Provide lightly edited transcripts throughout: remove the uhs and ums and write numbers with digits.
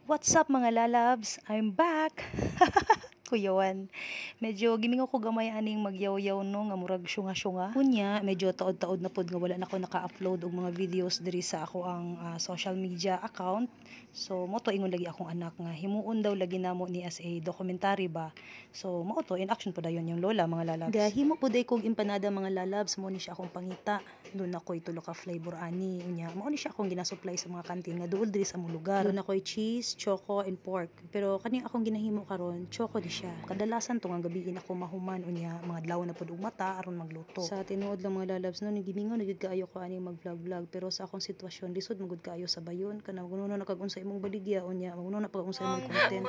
What's up mga lalabs? I'm back! Kuyawan. Medyo gimingaw ko gamay aning magyaw-yaw no nga murag syunga-syunga. Kunya medyo taod-taod na pod nga wala na ko naka-upload og mga videos diri sa ako ang social media account. So mo to ingon lagi akong anak nga himuon daw lagi namo ni as a documentary ba. So mo to in action po dayon yung lola mga lalabs. Gahimo po day kog empanada mga lalabs mo ni siya akong pangita. Doon ako'y tulo ka flavor ani unya. Mo ni siya akong ginasupply sa mga kantin nga duol diri sa among lugar. Doon ako'y cheese, choco and pork. Pero kaning akong ginahimo karon, choco di siya. Kadalasan tong ang gabiin ako mahuman unya mga adlaw na pud og mata aron magluto. Sa tinuod lang mga lalabs no gimingaw na gid kaayo ko ani mag-vlog pero sa akong sitwasyon lisod magud kaayo sa bayon kana kuno na kag unsa imong baligya unya maguno na pag unsa imong content.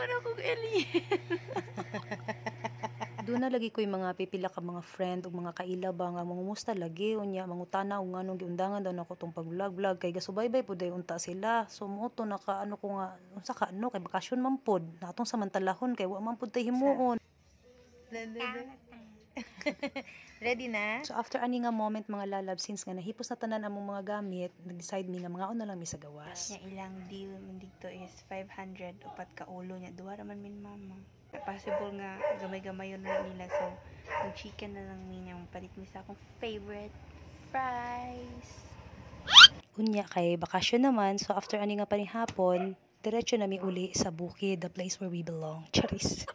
Doon na lagi ko yung mga pipila ka mga friend o mga kaila ba nga mangumusta lagi unya mangutana og nganong giundangan daw nako tong pag-vlog kay gasubaybay pud day unta sila. So mo to naka ano ko nga unsa ka ano kay bakasyon man pud natong samantalahon kay wa man pud tay himuon. Ready na? So after ani nga moment mga lalab since nga nahipos na tanan among mga gamit, nag-decide mi nga mga na lang mi sa gawas. Nya ilang deal man dito is 500 upat ka ulo nya duha ra man min mama. Possible nga gamay-gamay yun na nila so mag-chicken na lang ninyang palit mi sa akong favorite fries. Unya kay bakasyon naman so after ani nga panihapon, diretso na mi uli sa bukid, the place where we belong. Charis.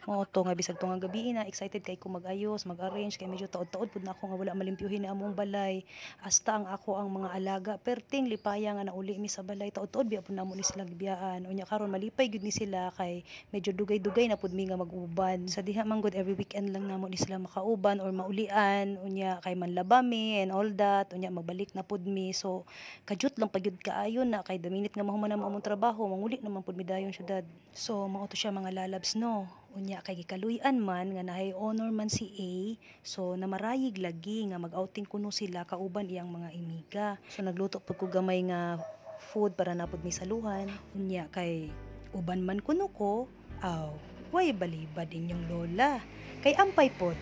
Mo to nga bisag to nga gabi na excited kay ko mag-ayos, mag-arrange kay medyo taod-taod pud na ako nga wala malimpyuhin na among balay. Hasta ang ako ang mga alaga perting lipaya nga nauli mi sa balay taod-taod biya pud namo ni sila gibiyaan. Unya karon malipay gud ni sila kay medyo dugay-dugay na pud mi nga mag-uban. Sa diha man gud every weekend lang namo ni sila makauban or maulian. Unya kay manlaba mi and all that. Unya magbalik na pud mi. So kadyot lang pagyud kaayo na kay the minute nga mahuman na among trabaho manguli naman pud mi dayon syudad. So mao to siya mga lalabs no. Unya kay gikaluy-an man nga nahay honor man si A, so namarayig lagi nga mag-outing kuno sila kauban iyang mga imiga. So nagluto pud ko gamay nga food para napod mi saluhan. Unya kay uban man kuno ko, way balibad inyong lola. Kay ampay pod